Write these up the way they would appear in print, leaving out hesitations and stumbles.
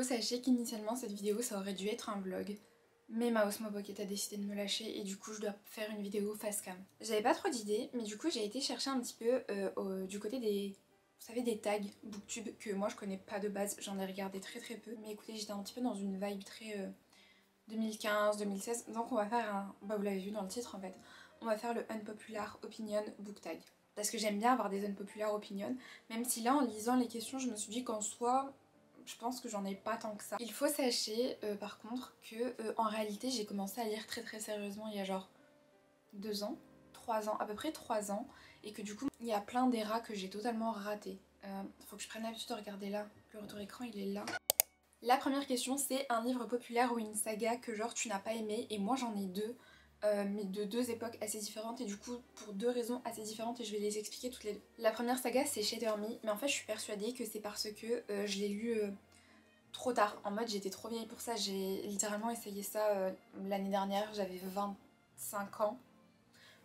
sachez qu'initialement cette vidéo ça aurait dû être un vlog. Mais ma Osmo Pocket a décidé de me lâcher et du coup je dois faire une vidéo face cam. J'avais pas trop d'idées mais du coup j'ai été chercher un petit peu du côté des... Vous savez, des tags Booktube que moi je connais pas de base, j'en ai regardé très peu. Mais écoutez, j'étais un petit peu dans une vibe très 2015-2016. Donc on va faire un... Bah vous l'avez vu dans le titre en fait. On va faire le Unpopular Opinion Book Tag. Parce que j'aime bien avoir des Unpopular Opinion. Même si là en lisant les questions je me suis dit qu'en soi... Je pense que j'en ai pas tant que ça. Il faut sachez par contre que en réalité j'ai commencé à lire très sérieusement il y a genre 2 ans, 3 ans, à peu près 3 ans, et que du coup il y a plein d'eras que j'ai totalement raté. Faut que je prenne l'habitude de regarder là, le retour écran il est là. La première question c'est un livre populaire ou une saga que genre tu n'as pas aimé, et moi j'en ai deux. Mais de 2 époques assez différentes et du coup pour 2 raisons assez différentes et je vais les expliquer toutes les deux. La première saga c'est Shader Me, mais en fait je suis persuadée que c'est parce que je l'ai lu trop tard, en mode j'étais trop vieille pour ça, j'ai littéralement essayé ça l'année dernière, j'avais 25 ans.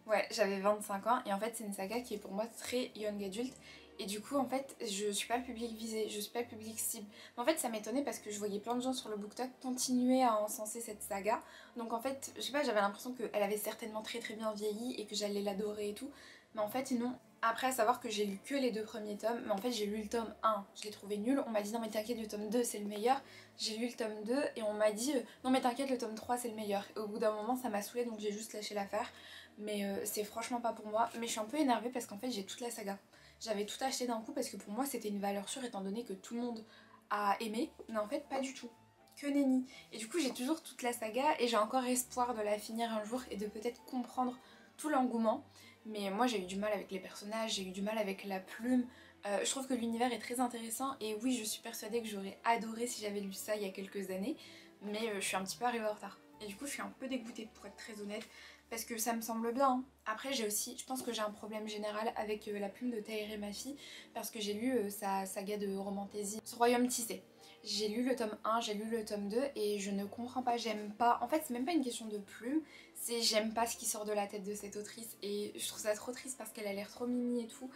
Ouais, j'avais 25 ans et en fait c'est une saga qui est pour moi très young adulte et du coup en fait je suis pas le public visé, je suis pas le public cible. Mais en fait ça m'étonnait parce que je voyais plein de gens sur le BookTok continuer à encenser cette saga. Donc en fait, je sais pas, j'avais l'impression qu'elle avait certainement très bien vieilli et que j'allais l'adorer et tout. Mais en fait non. Après à savoir que j'ai lu que les 2 premiers tomes, mais en fait j'ai lu le tome 1, je l'ai trouvé nul, on m'a dit non mais t'inquiète le tome 2 c'est le meilleur. J'ai lu le tome 2 et on m'a dit non mais t'inquiète le tome 3 c'est le meilleur. Et au bout d'un moment ça m'a saoulée donc j'ai juste lâché l'affaire. Mais c'est franchement pas pour moi. Mais je suis un peu énervée parce qu'en fait j'ai toute la saga. J'avais tout acheté d'un coup parce que pour moi c'était une valeur sûre étant donné que tout le monde a aimé. Mais en fait pas du tout. Que nenni. Et du coup j'ai toujours toute la saga et j'ai encore espoir de la finir un jour et de peut-être comprendre tout l'engouement. Mais moi j'ai eu du mal avec les personnages, j'ai eu du mal avec la plume. Je trouve que l'univers est très intéressant et oui je suis persuadée que j'aurais adoré si j'avais lu ça il y a quelques années. Mais je suis un petit peu arrivée en retard. Et du coup je suis un peu dégoûtée pour être très honnête. Parce que ça me semble bien. Hein. Après j'ai aussi, je pense que j'ai un problème général avec la plume de Tahereh Mafi parce que j'ai lu sa saga de romantaisie, Ce Royaume Tissé. J'ai lu le tome 1, j'ai lu le tome 2 et je ne comprends pas, j'aime pas. En fait c'est même pas une question de plume, c'est j'aime pas ce qui sort de la tête de cette autrice et je trouve ça trop triste parce qu'elle a l'air trop mimi et tout.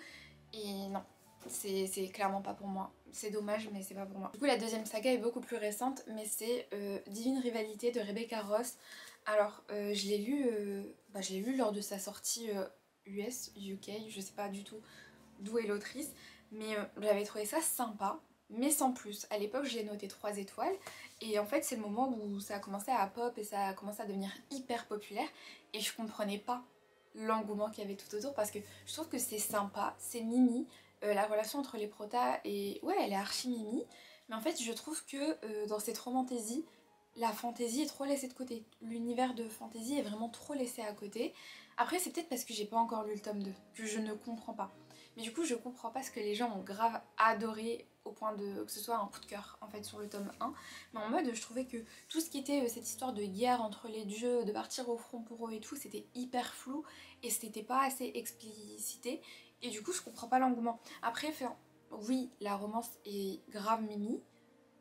Et non, c'est clairement pas pour moi. C'est dommage mais c'est pas pour moi. Du coup la deuxième saga est beaucoup plus récente mais c'est Divine Rivalité de Rebecca Ross. Alors je l'ai lu lors de sa sortie US, UK, je sais pas du tout d'où est l'autrice, mais j'avais trouvé ça sympa, mais sans plus. À l'époque j'ai noté 3 étoiles et en fait c'est le moment où ça a commencé à pop et ça a commencé à devenir hyper populaire et je comprenais pas l'engouement qu'il y avait tout autour parce que je trouve que c'est sympa, c'est mimi, la relation entre les protas et ouais elle est archi mimi, mais en fait je trouve que dans cette romantaisie la fantaisie est trop laissée de côté. L'univers de fantaisie est vraiment trop laissé à côté. Après c'est peut-être parce que j'ai pas encore lu le tome 2 que je ne comprends pas. Mais du coup je comprends pas ce que les gens ont grave adoré au point de que ce soit un coup de cœur en fait sur le tome 1. Mais en mode je trouvais que tout ce qui était cette histoire de guerre entre les dieux, de partir au front pour eux et tout, c'était hyper flou et c'était pas assez explicité. Et du coup je comprends pas l'engouement. Après oui la romance est grave mimi.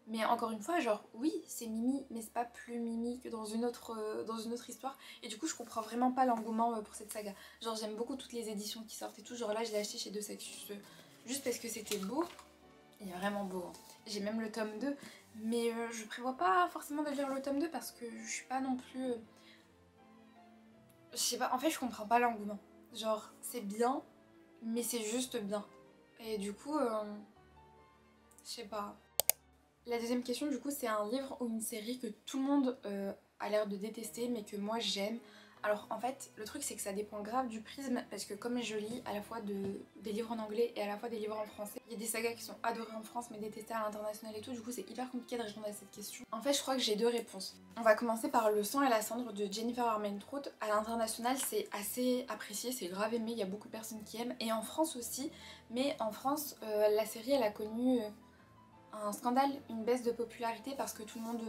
Mais encore une fois, genre oui, c'est Mimi, mais c'est pas plus Mimi que dans une autre histoire. Et du coup, je comprends vraiment pas l'engouement pour cette saga. Genre, j'aime beaucoup toutes les éditions qui sortent et tout. Genre là, je l'ai acheté chez Deux Sexus juste parce que c'était beau. Il est vraiment beau. Hein. J'ai même le tome 2. Mais je prévois pas forcément de lire le tome 2 parce que je suis pas non plus... Je sais pas, en fait, je comprends pas l'engouement. Genre, c'est bien, mais c'est juste bien. Et du coup, je sais pas... La deuxième question du coup c'est un livre ou une série que tout le monde a l'air de détester mais que moi j'aime. Alors en fait le truc c'est que ça dépend grave du prisme parce que comme je lis à la fois des livres en anglais et à la fois des livres en français, il y a des sagas qui sont adorées en France mais détestées à l'international et tout, du coup c'est hyper compliqué de répondre à cette question. En fait je crois que j'ai 2 réponses. On va commencer par Le sang et la cendre de Jennifer Armentrout. À l'international c'est assez apprécié, c'est grave aimé, il y a beaucoup de personnes qui aiment et en France aussi, mais en France la série elle a connu... un scandale, une baisse de popularité parce que tout le monde...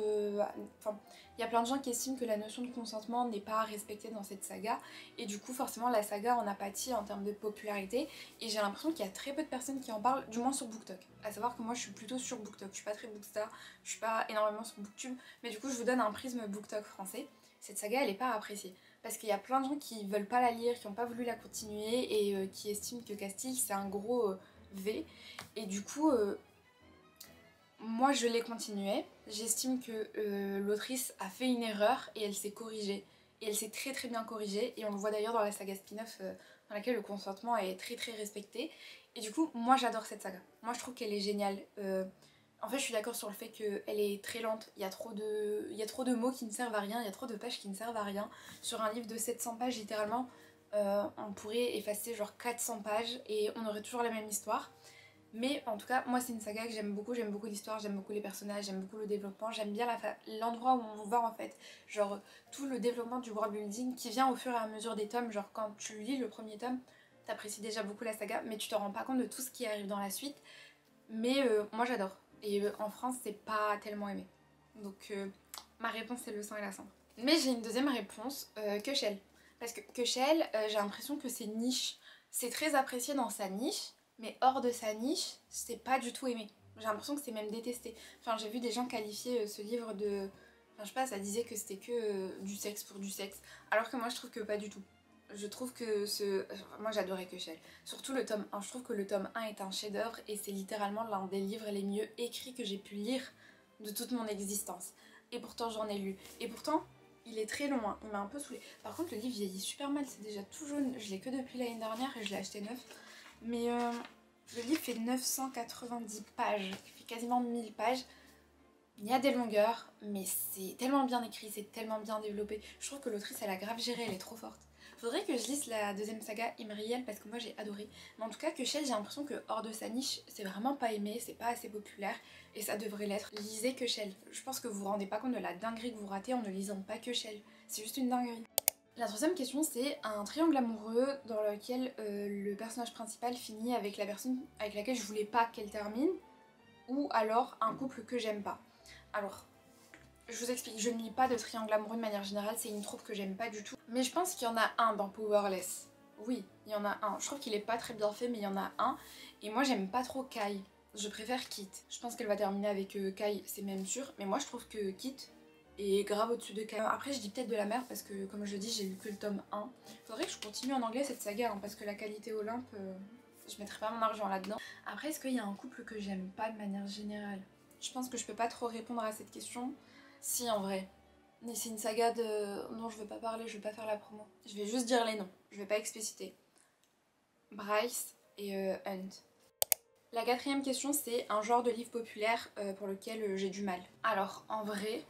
Enfin, il y a plein de gens qui estiment que la notion de consentement n'est pas respectée dans cette saga et du coup forcément la saga en a pâti en termes de popularité et j'ai l'impression qu'il y a très peu de personnes qui en parlent, du moins sur BookTok. À savoir que moi je suis plutôt sur BookTok, je suis pas très Bookstar, je suis pas énormément sur Booktube, mais du coup je vous donne un prisme BookTok français. Cette saga elle est pas appréciée parce qu'il y a plein de gens qui veulent pas la lire, qui n'ont pas voulu la continuer et qui estiment que Castille c'est un gros V et du coup... moi je l'ai continué. J'estime que l'autrice a fait une erreur et elle s'est corrigée. Et elle s'est très très bien corrigée. Et on le voit d'ailleurs dans la saga spin-off dans laquelle le consentement est très très respecté. Et du coup, moi j'adore cette saga. Moi je trouve qu'elle est géniale. En fait, je suis d'accord sur le fait qu'elle est très lente. Il y a trop de mots qui ne servent à rien. Il y a trop de pages qui ne servent à rien. Sur un livre de 700 pages, littéralement, on pourrait effacer genre 400 pages et on aurait toujours la même histoire. Mais en tout cas, moi c'est une saga que j'aime beaucoup l'histoire, j'aime beaucoup les personnages, j'aime beaucoup le développement, j'aime bien l'endroit où on va en fait. Genre tout le développement du world building qui vient au fur et à mesure des tomes. Genre quand tu lis le premier tome, t'apprécies déjà beaucoup la saga, mais tu te rends pas compte de tout ce qui arrive dans la suite. Mais moi j'adore. Et en France c'est pas tellement aimé. Donc ma réponse c'est le sang et la cendre. Mais j'ai une deuxième réponse, Keschel. Parce que Keschel, j'ai l'impression que c'est niche. C'est très apprécié dans sa niche. Mais hors de sa niche, c'est pas du tout aimé. J'ai l'impression que c'est même détesté. Enfin, j'ai vu des gens qualifier ce livre de... Enfin, je sais pas, ça disait que c'était que du sexe pour du sexe. Alors que moi, je trouve que pas du tout. Je trouve que ce... Moi, j'adorais Keschel. Surtout le tome 1. Je trouve que le tome 1 est un chef-d'œuvre et c'est littéralement l'un des livres les mieux écrits que j'ai pu lire de toute mon existence. Et pourtant, j'en ai lu. Et pourtant, il est très long, hein. Il m'a un peu saoulée. Par contre, le livre vieillit super mal. C'est déjà tout jaune. Je l'ai que depuis l'année dernière et je l'ai acheté neuf. Mais le livre fait 990 pages, il fait quasiment 1000 pages. Il y a des longueurs, mais c'est tellement bien écrit, c'est tellement bien développé. Je trouve que l'autrice, elle a grave géré, elle est trop forte. Faudrait que je lise la deuxième saga Imriel parce que moi j'ai adoré. Mais en tout cas, Keschel, j'ai l'impression que hors de sa niche, c'est vraiment pas aimé, c'est pas assez populaire et ça devrait l'être. Lisez Keschel. Je pense que vous vous rendez pas compte de la dinguerie que vous ratez en ne lisant pas Keschel. C'est juste une dinguerie. La troisième question, c'est un triangle amoureux dans lequel le personnage principal finit avec la personne avec laquelle je voulais pas qu'elle termine, ou alors un couple que j'aime pas. Alors, je vous explique, je ne lis pas de triangle amoureux de manière générale, c'est une troupe que j'aime pas du tout. Mais je pense qu'il y en a un dans Powerless. Oui, il y en a un. Je trouve qu'il est pas très bien fait, mais il y en a un. Et moi, j'aime pas trop Kai. Je préfère Kit. Je pense qu'elle va terminer avec Kai, c'est même sûr. Mais moi, je trouve que Kit est grave au-dessus de Kai. Après, je dis peut-être de la merde parce que, comme je dis, j'ai lu que le tome 1. Faudrait que je continue en anglais cette saga, hein, parce que la qualité Olympe, je mettrai pas mon argent là-dedans. Après, est-ce qu'il y a un couple que j'aime pas de manière générale? Je pense que je peux pas trop répondre à cette question. Si, en vrai. Mais c'est une saga dont je veux pas parler, je veux pas faire la promo. Je vais juste dire les noms, je vais pas expliciter. Bryce et Hunt. La quatrième question, c'est un genre de livre populaire pour lequel j'ai du mal. Alors, en vrai,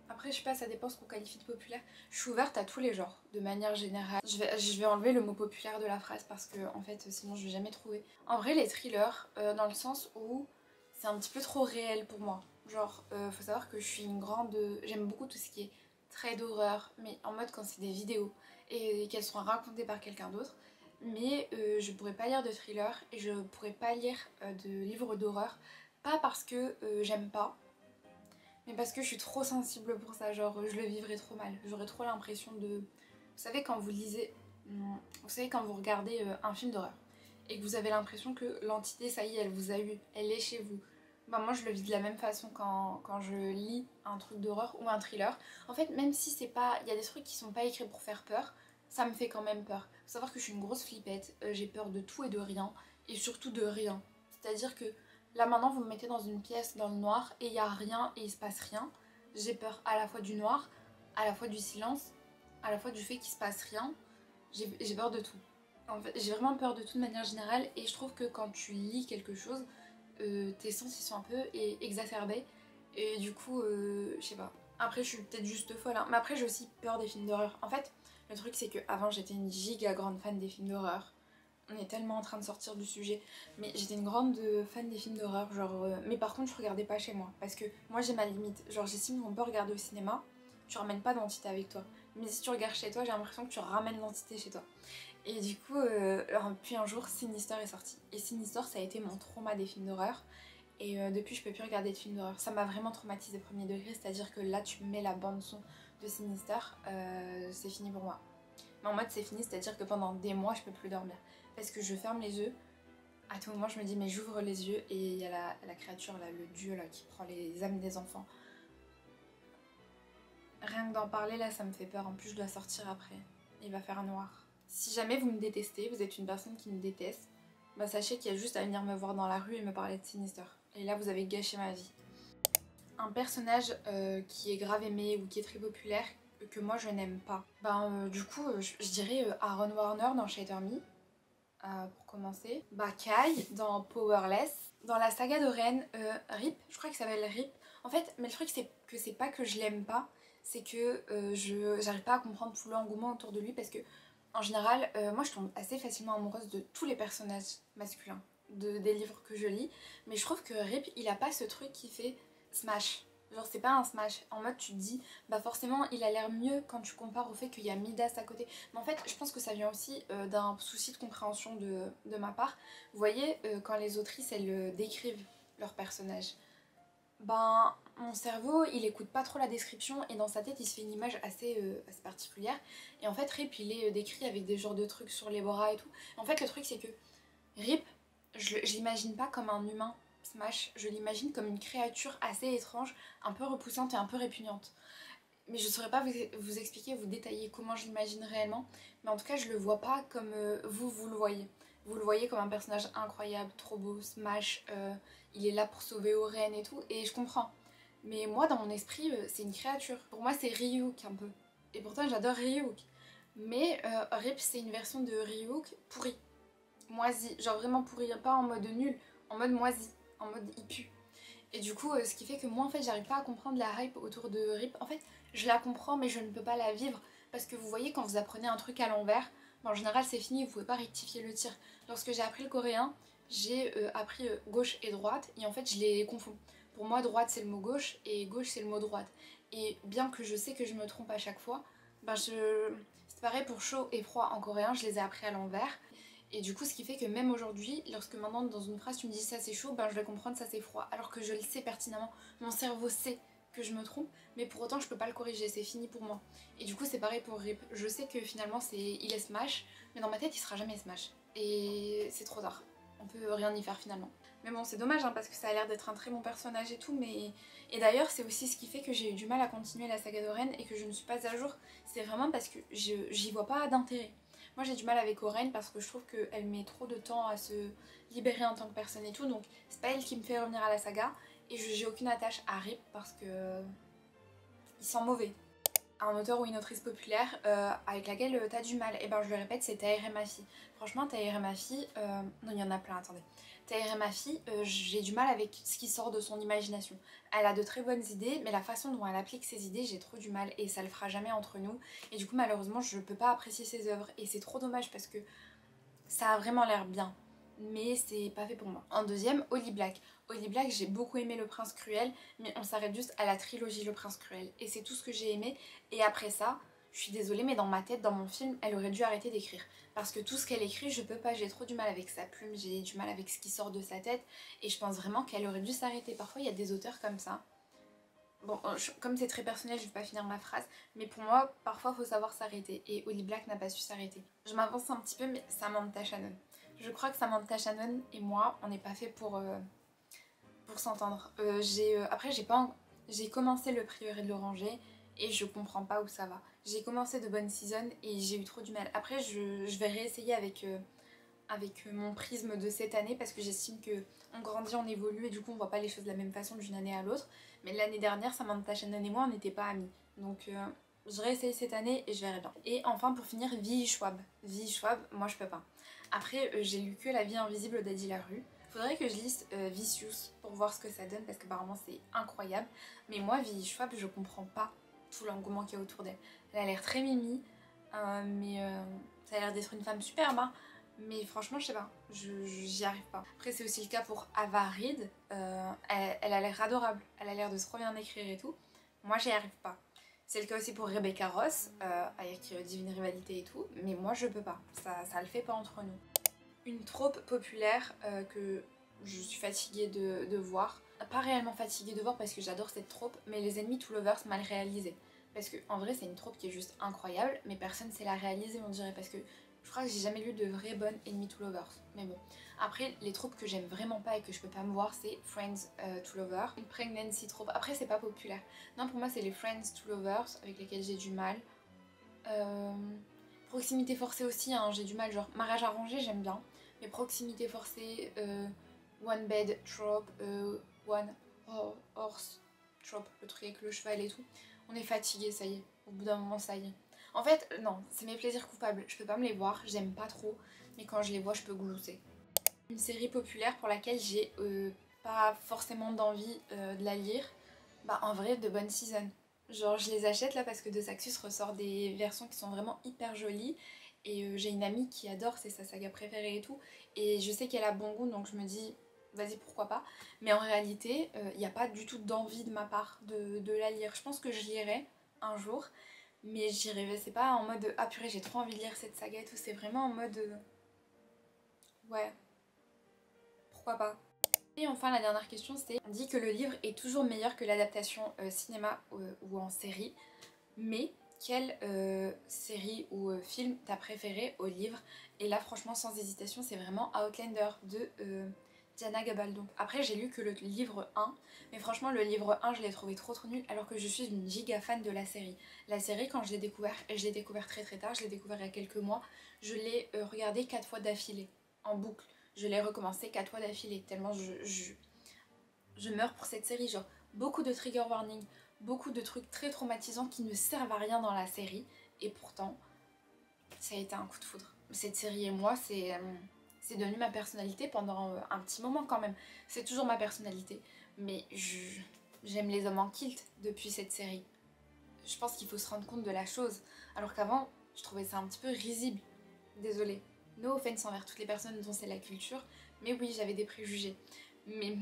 après je sais pas, ça dépend ce qu'on qualifie de populaire. Je suis ouverte à tous les genres, de manière générale. Je vais enlever le mot populaire de la phrase parce que, en fait, sinon je vais jamais trouver. En vrai, les thrillers, dans le sens où c'est un petit peu trop réel pour moi. Genre, faut savoir que je suis une grande... J'aime beaucoup tout ce qui est trait d'horreur, mais en mode quand c'est des vidéos et qu'elles sont racontées par quelqu'un d'autre. Mais je pourrais pas lire de thriller et je pourrais pas lire de livres d'horreur. Pas parce que j'aime pas, mais parce que je suis trop sensible pour ça. Genre, je le vivrais trop mal. J'aurais trop l'impression de... Vous savez, quand vous lisez... Vous savez, quand vous regardez un film d'horreur et que vous avez l'impression que l'entité, ça y est, elle vous a eu, elle est chez vous. Bah moi je le vis de la même façon quand je lis un truc d'horreur ou un thriller. En fait, même si c'est pas... Il y a des trucs qui sont pas écrits pour faire peur, ça me fait quand même peur. Faut savoir que je suis une grosse flippette, j'ai peur de tout et de rien, et surtout de rien. C'est-à-dire que là maintenant vous me mettez dans une pièce dans le noir et il y a rien et il se passe rien. J'ai peur à la fois du noir, à la fois du silence, à la fois du fait qu'il se passe rien. J'ai peur de tout. En fait, j'ai vraiment peur de tout de manière générale et je trouve que quand tu lis quelque chose, tes sens ils sont un peu exacerbés et du coup je sais pas. Après je suis peut-être juste folle hein. Mais après j'ai aussi peur des films d'horreur. En fait le truc c'est que avant j'étais une giga grande fan des films d'horreur. On est tellement en train de sortir du sujet, mais j'étais une grande fan des films d'horreur, genre mais par contre je regardais pas chez moi parce que moi j'ai ma limite. Genre j'estime qu'on peut regarder au cinéma, tu ramènes pas d'entité avec toi. Mais si tu regardes chez toi, j'ai l'impression que tu ramènes l'entité chez toi. Et du coup, puis un jour, Sinister est sorti. Et Sinister, ça a été mon trauma des films d'horreur. Et depuis, je peux plus regarder de films d'horreur. Ça m'a vraiment traumatisé premier degré, c'est-à-dire que là, tu mets la bande-son de Sinister, c'est fini pour moi. Mais en mode, c'est fini, c'est-à-dire que pendant des mois, je peux plus dormir. Parce que je ferme les yeux, à tout moment, je me dis, mais j'ouvre les yeux, et il y a la créature, là, le dieu, là, qui prend les âmes des enfants. Rien que d'en parler, là, ça me fait peur. En plus, je dois sortir après. Il va faire noir. Si jamais vous me détestez, vous êtes une personne qui me déteste, bah sachez qu'il y a juste à venir me voir dans la rue et me parler de Sinister. Et là vous avez gâché ma vie. un personnage qui est grave aimé ou qui est très populaire que moi je n'aime pas. Du coup je dirais Aaron Warner dans Shatter Me pour commencer. Kai dans Powerless. Dans la saga de Ren, Rip, je crois qu'il s'appelle Rip. En fait, mais le truc c'est que c'est pas que je l'aime pas, c'est que j'arrive pas à comprendre tout l'engouement autour de lui parce que en général, moi je tombe assez facilement amoureuse de tous les personnages masculins des livres que je lis, mais je trouve que Rip il a pas ce truc qui fait smash. Genre c'est pas un smash, en mode tu te dis bah forcément il a l'air mieux quand tu compares au fait qu'il y a Midas à côté. Mais en fait je pense que ça vient aussi d'un souci de compréhension de ma part. Vous voyez quand les autrices elles décrivent leurs personnages, mon cerveau il écoute pas trop la description et dans sa tête il se fait une image assez particulière. Et en fait Rip il est décrit avec des genres de trucs sur les bras et tout. En fait le truc c'est que Rip, je l'imagine pas comme un humain smash, je l'imagine comme une créature assez étrange, un peu repoussante et un peu répugnante. Mais je saurais pas vous expliquer, vous détailler comment je l'imagine réellement, mais en tout cas je le vois pas comme vous le voyez. Vous le voyez comme un personnage incroyable, trop beau, smash, il est là pour sauver Oren et tout, et je comprends. Mais moi dans mon esprit c'est une créature. Pour moi c'est Ryuk un peu. Et pourtant j'adore Ryuk. Mais Rip c'est une version de Ryuk pourrie, moisi, genre vraiment pourri, pas en mode nul, en mode moisi, en mode il pue. Et du coup, ce qui fait que moi en fait j'arrive pas à comprendre la hype autour de Rip. En fait, je la comprends mais je ne peux pas la vivre parce que vous voyez quand vous apprenez un truc à l'envers, en général c'est fini, vous pouvez pas rectifier le tir. Lorsque j'ai appris le coréen, j'ai appris gauche et droite et en fait je les confonds. Pour moi droite c'est le mot gauche et gauche c'est le mot droite. Et bien que je sais que je me trompe à chaque fois, c'est pareil pour chaud et froid en coréen, je les ai appris à l'envers. Et du coup, ce qui fait que même aujourd'hui, lorsque maintenant dans une phrase tu me dis ça c'est chaud, je vais comprendre ça c'est froid. Alors que je le sais pertinemment, mon cerveau sait que je me trompe, mais pour autant je peux pas le corriger, c'est fini pour moi. Et du coup c'est pareil pour Rip. Je sais que finalement il est smash, mais dans ma tête il sera jamais smash. Et c'est trop tard. On peut rien y faire finalement. Mais bon c'est dommage parce que ça a l'air d'être un très bon personnage et tout, mais... Et d'ailleurs c'est aussi ce qui fait que j'ai eu du mal à continuer la saga d'Oren et que je ne suis pas à jour. C'est vraiment parce que j'y vois pas d'intérêt. Moi j'ai du mal avec Oren parce que je trouve qu'elle met trop de temps à se libérer en tant que personne et tout, donc c'est pas elle qui me fait revenir à la saga. Et j'ai aucune attache à Rip parce que il sent mauvais. Un auteur ou une autrice populaire avec laquelle t'as du mal, et je le répète, c'est Tahereh Mafi. Franchement Tahereh Mafi, non il y en a plein, attendez. Tahereh Mafi, j'ai du mal avec ce qui sort de son imagination. Elle a de très bonnes idées, mais la façon dont elle applique ses idées, j'ai trop du mal et ça le fera jamais entre nous. Et du coup malheureusement je peux pas apprécier ses œuvres et c'est trop dommage parce que ça a vraiment l'air bien, mais c'est pas fait pour moi. En deuxième, Holly Black. Holly Black, j'ai beaucoup aimé Le Prince Cruel, mais on s'arrête juste à la trilogie Le Prince Cruel. Et c'est tout ce que j'ai aimé. Et après ça, je suis désolée, mais dans ma tête, dans mon film, elle aurait dû arrêter d'écrire. Parce que tout ce qu'elle écrit, je peux pas, j'ai trop du mal avec sa plume, j'ai du mal avec ce qui sort de sa tête. Et je pense vraiment qu'elle aurait dû s'arrêter. Parfois, il y a des auteurs comme ça. Bon, comme c'est très personnel, je vais pas finir ma phrase, mais pour moi, parfois, il faut savoir s'arrêter. Et Holly Black n'a pas su s'arrêter. Je m'avance un petit peu, mais Samantha Shannon. Je crois que Samantha Shannon et moi, on n'est pas fait pour s'entendre. Après, j'ai commencé Le Prieuré de l'Oranger et je comprends pas où ça va. J'ai commencé de bonnes seasons et j'ai eu trop du mal. Après, je vais réessayer avec mon prisme de cette année parce que j'estime que on grandit, on évolue et du coup on voit pas les choses de la même façon d'une année à l'autre. Mais l'année dernière, Samantha Shannon et moi, on n'était pas amis. Donc je réessaye cette année et je verrai bien. Et enfin pour finir, V.E. Schwab. V.E. Schwab, moi je peux pas. Après, j'ai lu que La vie invisible d'Adi Larue. Faudrait que je lise Vicious pour voir ce que ça donne parce que apparemment c'est incroyable. Mais moi, V.E. Schwab, je comprends pas tout l'engouement qu'il y a autour d'elle. Elle a l'air très mimi, mais ça a l'air d'être une femme superbe, hein. Mais franchement, je sais pas, j'y arrive pas. Après, c'est aussi le cas pour Ava Reed. Elle a l'air adorable, elle a l'air de trop bien écrire et tout. Moi, j'y arrive pas. C'est le cas aussi pour Rebecca Ross, avec Divine Rivalité et tout. Mais moi, je peux pas. Ça le fait pas entre nous. Une trope populaire que je suis fatiguée de voir. Pas réellement fatiguée de voir parce que j'adore cette trope, mais Les Ennemis to Lovers mal réalisés. Parce que en vrai, c'est une trope qui est juste incroyable, mais personne sait la réaliser, on dirait. Parce que je crois que j'ai jamais lu de vraies bonnes Enemy to Lovers. Mais bon. Après, les tropes que j'aime vraiment pas et que je peux pas me voir, c'est Friends to Lovers. Une pregnancy trope. Après, c'est pas populaire. Non, pour moi, c'est les Friends to Lovers avec lesquels j'ai du mal. Proximité forcée aussi, hein, j'ai du mal. Genre, mariage arrangé, j'aime bien. Mais proximité forcée, one bed trope, one horse Trope, le truc avec le cheval et tout. On est fatigué, ça y est. Au bout d'un moment, ça y est. En fait, non, c'est mes plaisirs coupables. Je peux pas me les voir, j'aime pas trop. Mais quand je les vois, je peux glousser. Une série populaire pour laquelle j'ai pas forcément d'envie de la lire. Bah en vrai, de bonnes seasons. Genre je les achète là parce que De Saxus ressort des versions qui sont vraiment hyper jolies. Et j'ai une amie qui adore, c'est sa saga préférée et tout. Et je sais qu'elle a bon goût donc je me dis vas-y pourquoi pas. Mais en réalité, il n'y a pas du tout d'envie de ma part de la lire. Je pense que je lirai un jour. Mais j'irai, c'est pas en mode ah purée j'ai trop envie de lire cette saga et tout. C'est vraiment en mode ouais, pourquoi pas. Et enfin la dernière question c'est, on dit que le livre est toujours meilleur que l'adaptation cinéma ou en série, mais quelle série ou film t'as préféré au livre? Et là franchement sans hésitation c'est vraiment Outlander de Diana Gabaldon. Après j'ai lu que le livre 1, mais franchement le livre 1 je l'ai trouvé trop nul alors que je suis une giga fan de la série. La série quand je l'ai découvert, et je l'ai découvert très très tard, je l'ai découvert il y a quelques mois, je l'ai regardé 4 fois d'affilée, en boucle. Je l'ai recommencé 4 fois d'affilée, tellement je meurs pour cette série. Genre, beaucoup de trigger warning, beaucoup de trucs très traumatisants qui ne servent à rien dans la série. Et pourtant, ça a été un coup de foudre. Cette série et moi, c'est devenu ma personnalité pendant un petit moment quand même. C'est toujours ma personnalité. Mais j'aime les hommes en kilt depuis cette série. Je pense qu'il faut se rendre compte de la chose. Alors qu'avant, je trouvais ça un petit peu risible. Désolée. No offense envers toutes les personnes dont c'est la culture, mais oui, j'avais des préjugés. Mais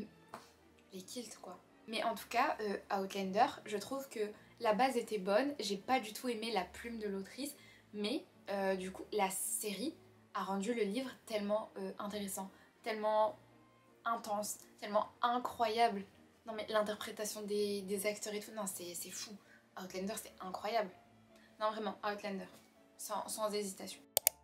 les kilts quoi. Mais en tout cas, Outlander, je trouve que la base était bonne. J'ai pas du tout aimé la plume de l'autrice, mais du coup, la série a rendu le livre tellement intéressant, tellement intense, tellement incroyable. Non mais l'interprétation des acteurs et tout, non c'est fou. Outlander c'est incroyable. Non vraiment, Outlander, sans hésitation.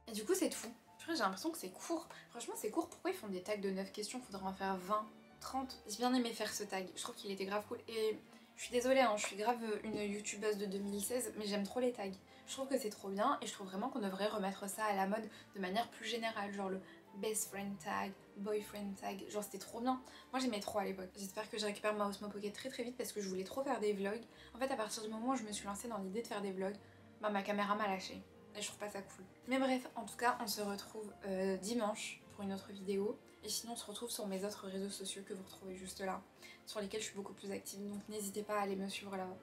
Et du coup c'est tout. J'ai l'impression que c'est court. Franchement c'est court, pourquoi ils font des tags de 9 questions? Faudrait en faire 20, 30. J'ai bien aimé faire ce tag, je trouve qu'il était grave cool. Et je suis désolée, hein, je suis grave une youtubeuse de 2016, mais j'aime trop les tags. Je trouve que c'est trop bien et je trouve vraiment qu'on devrait remettre ça à la mode de manière plus générale. Genre le best friend tag, boyfriend tag, genre c'était trop bien. Moi j'aimais trop à l'époque. J'espère que je récupère ma Osmo Pocket très très vite parce que je voulais trop faire des vlogs. En fait à partir du moment où je me suis lancée dans l'idée de faire des vlogs, bah ma caméra m'a lâché. Et je trouve pas ça cool. Mais bref, en tout cas, on se retrouve dimanche pour une autre vidéo. Et sinon, on se retrouve sur mes autres réseaux sociaux que vous retrouvez juste là, sur lesquels je suis beaucoup plus active. Donc n'hésitez pas à aller me suivre là-bas.